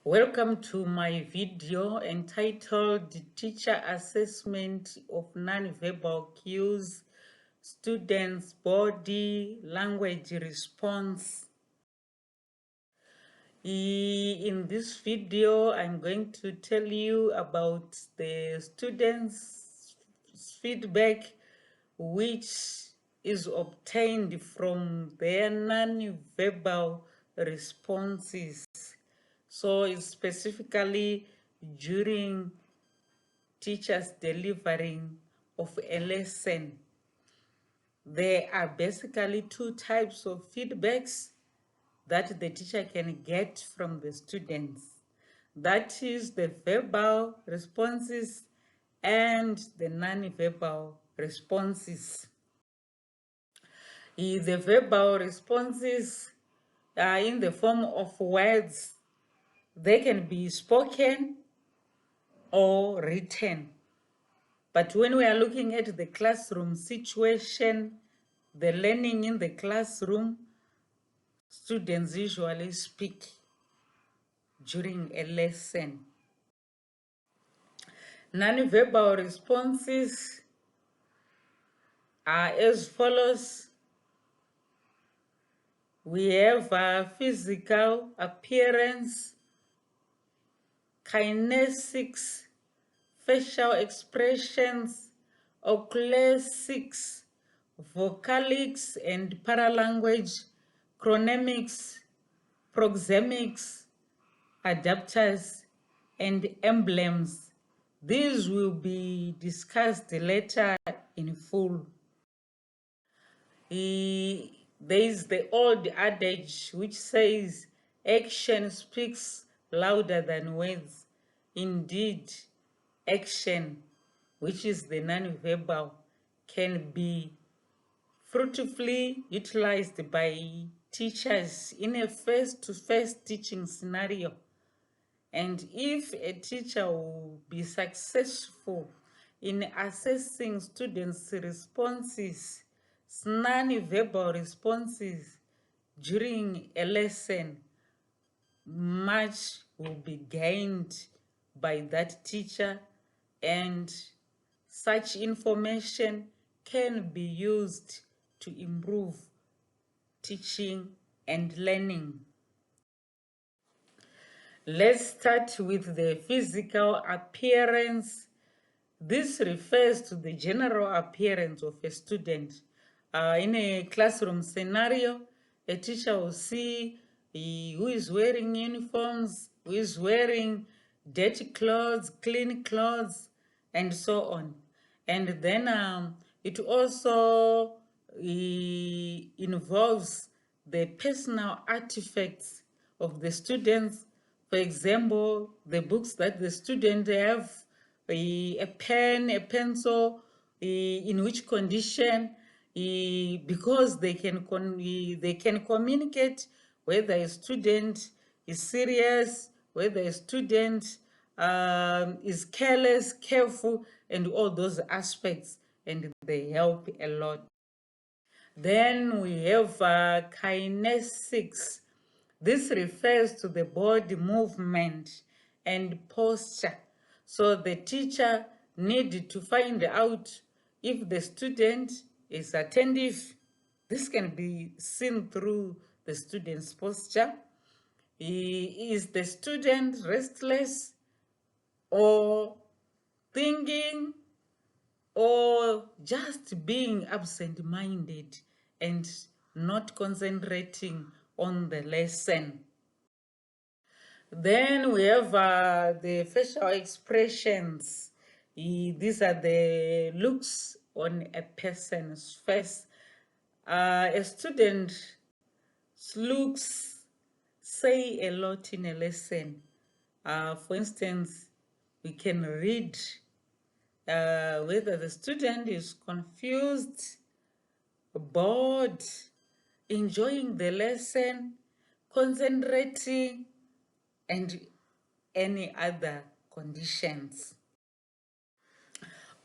Welcome to my video entitled Teacher Assessment of Nonverbal Cues, Students' Body Language Response. In this video, I'm going to tell you about the students' feedback which is obtained from their non-verbal responses. So it's specifically during teachers delivering of a lesson. There are basically two types of feedbacks that the teacher can get from the students. That is the verbal responses and the non-verbal responses. The verbal responses are in the form of words. They can be spoken or written. But when we are looking at the classroom situation, the learning in the classroom, students usually speak during a lesson. Non-verbal responses are as follows. We have a physical appearance, kinesics, facial expressions, oculesics, vocalics and paralanguage, chronemics, proxemics, adapters, and emblems. These will be discussed later in full. There is the old adage which says, action speaks louder than words. Indeed, action, which is the non-verbal, can be fruitfully utilized by teachers in a face-to-face teaching scenario. And if a teacher will be successful in assessing students' responses, non-verbal responses during a lesson, much will be gained by that teacher, and such information can be used to improve teaching and learning. Let's start with the physical appearance. This refers to the general appearance of a student. In a classroom scenario, a teacher will see who is wearing uniforms, who is wearing dirty clothes, clean clothes, and so on. And then it also involves the personal artifacts of the students. For example, the books that the student have, a pen, a pencil, in which condition, because they can communicate whether a student is serious, whether a student is careless, careful, and all those aspects, and they help a lot. Then we have kinesics. This refers to the body movement and posture. So the teacher needs to find out if the student is attentive. This can be seen through the student's posture. Is the student restless or thinking or just being absent-minded and not concentrating on the lesson? Then we have the facial expressions. These are the looks on a person's face. A student's looks say a lot in a lesson. For instance, we can read whether the student is confused, bored, enjoying the lesson, concentrating, and any other conditions.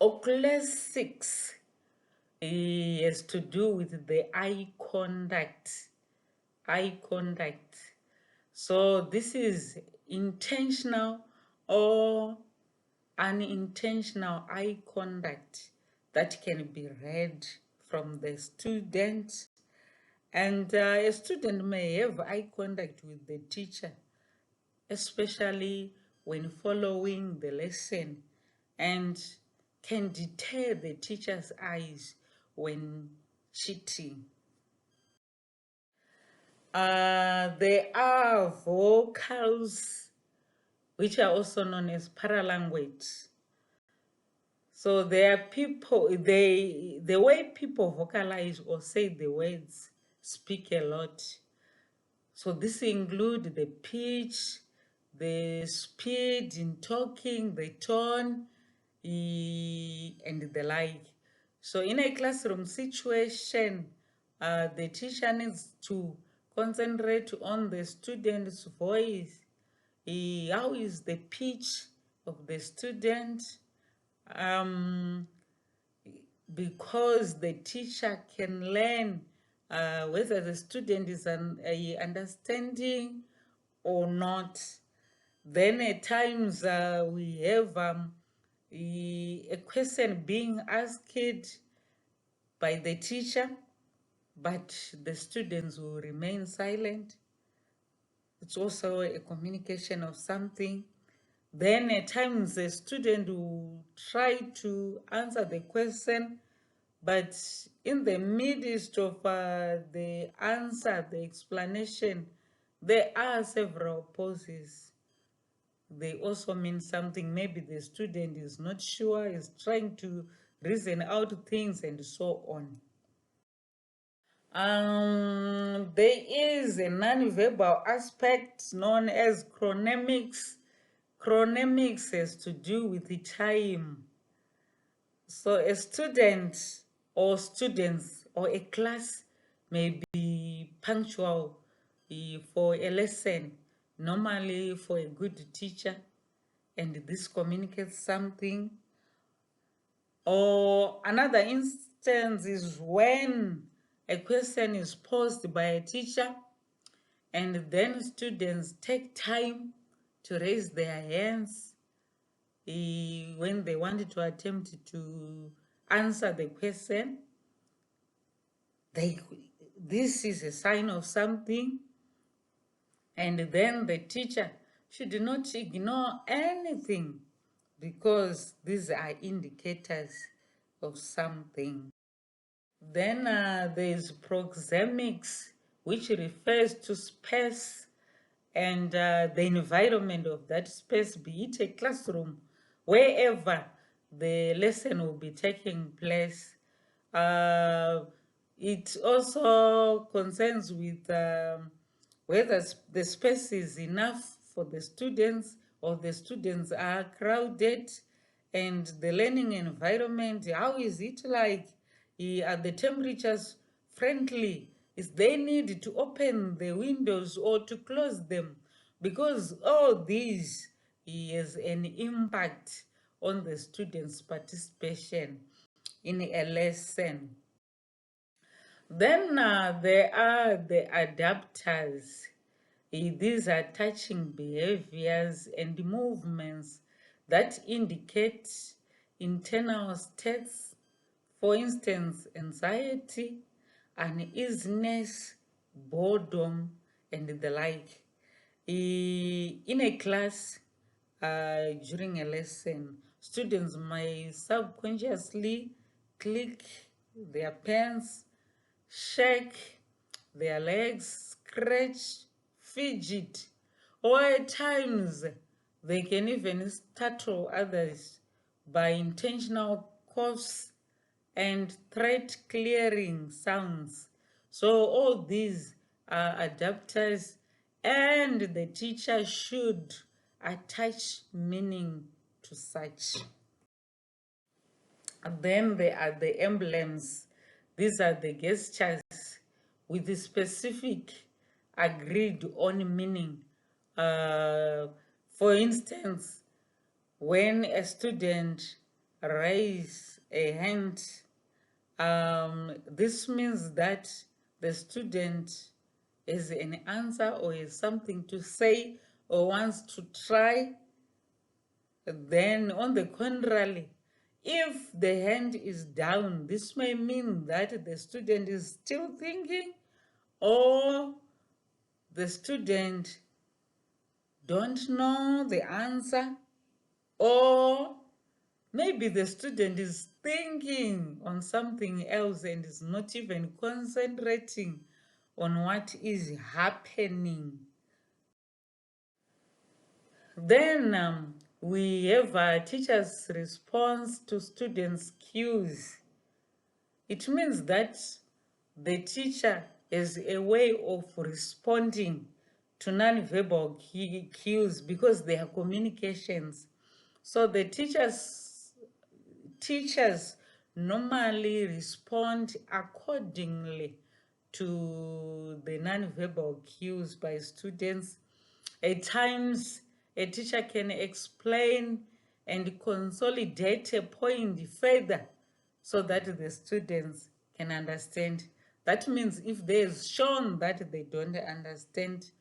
Oculesics has to do with the eye contact. So this is intentional or unintentional eye contact that can be read from the student. And a student may have eye contact with the teacher, especially when following the lesson, and can deter the teacher's eyes when cheating. There are vocals, which are also known as paralanguage. So there are people, the way people vocalize or say the words speak a lot. So this includes the pitch, the speed in talking, the tone, and the like. So in a classroom situation, the teacher needs to concentrate on the student's voice. How is the pitch of the student? Because the teacher can learn whether the student is understanding or not. Then at times we have a question being asked by the teacher, but the students will remain silent. It's also a communication of something. Then at times the student will try to answer the question, but in the midst of the answer, the explanation, there are several pauses. They also mean something. Maybe the student is not sure, is trying to reason out things and so on. There is a non-verbal aspect known as chronemics. Chronemics has to do with the time. So a student or students or a class may be punctual for a lesson, normally for a good teacher, and this communicates something. Or another instance is when a question is posed by a teacher and then students take time to raise their hands when they wanted to attempt to answer the question. This is a sign of something, and then the teacher should not ignore anything because these are indicators of something. Then there's proxemics, which refers to space and the environment of that space, be it a classroom, wherever the lesson will be taking place. It also concerns with whether the space is enough for the students or the students are crowded, and the learning environment, how is it like? Are the temperatures friendly? Is there need to open the windows or to close them? Because all these has an impact on the students' participation in a lesson. Then there are the adapters. These are touching behaviors and movements that indicate internal states, for instance, anxiety, uneasiness, boredom, and the like. In a class, during a lesson, students may subconsciously click their pens, shake their legs, scratch, fidget, or at times they can even startle others by intentional coughs and threat clearing sounds. So all these are adapters, and the teacher should attach meaning to such. And then there are the emblems. These are the gestures with the specific agreed on meaning. For instance, when a student raises a hand, this means that the student as an answer or as something to say or wants to try, then on the contrary, if the hand is down, this may mean that the student is still thinking, or the student don't know the answer, or maybe the student is thinking on something else and is not even concentrating on what is happening. Then we have a teacher's response to students' cues. It means that the teacher has a way of responding to non-verbal cues because they are communications. So the teachers normally respond accordingly to the non-verbal cues by students. At times, a teacher can explain and consolidate a point further so that the students can understand. That means if they have shown that they don't understand,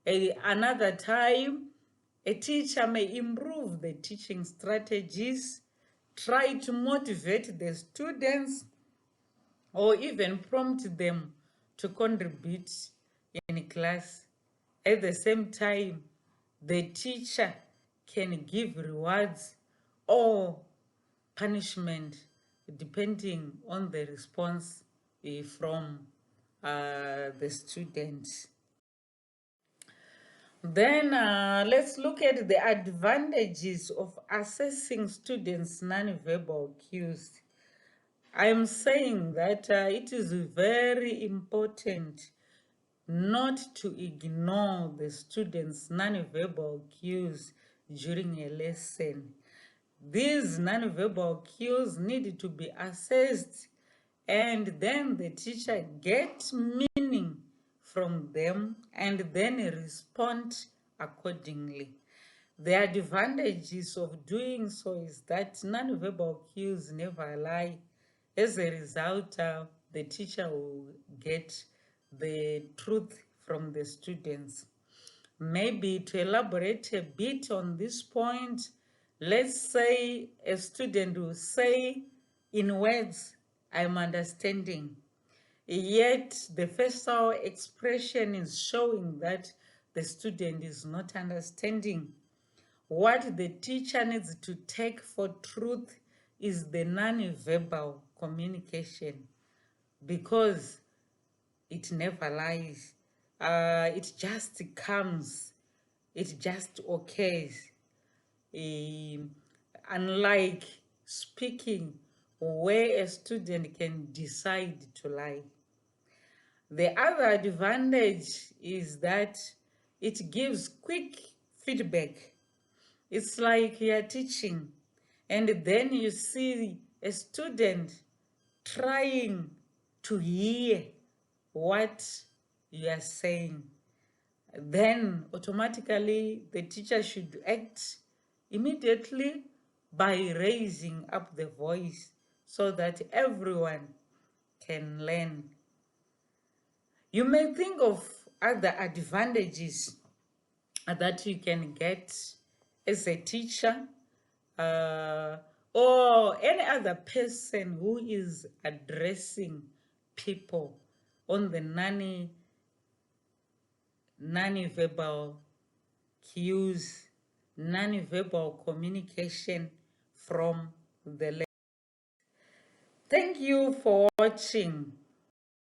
another time, a teacher may improve the teaching strategies, try to motivate the students, or even prompt them to contribute in class. At the same time, the teacher can give rewards or punishment depending on the response from the students. Then let's look at the advantages of assessing students' nonverbal cues. I'm saying that it is very important not to ignore the students' nonverbal cues during a lesson. These nonverbal cues need to be assessed, and then the teacher gets meaning from them and then respond accordingly. The advantages of doing so is that nonverbal cues never lie. As a result, the teacher will get the truth from the students. Maybe to elaborate a bit on this point, let's say a student will say in words, I'm understanding. Yet the facial expression is showing that the student is not understanding. What the teacher needs to take for truth is the non-verbal communication, because it never lies. It just comes. It just occurs. Unlike speaking, where a student can decide to lie. The other advantage is that it gives quick feedback. It's like you're teaching, and then you see a student trying to hear what you are saying. Then automatically the teacher should act immediately by raising up the voice so that everyone can learn. You may think of other advantages that you can get as a teacher or any other person who is addressing people on the non-verbal cues, non-verbal communication from the lesson. Thank you for watching.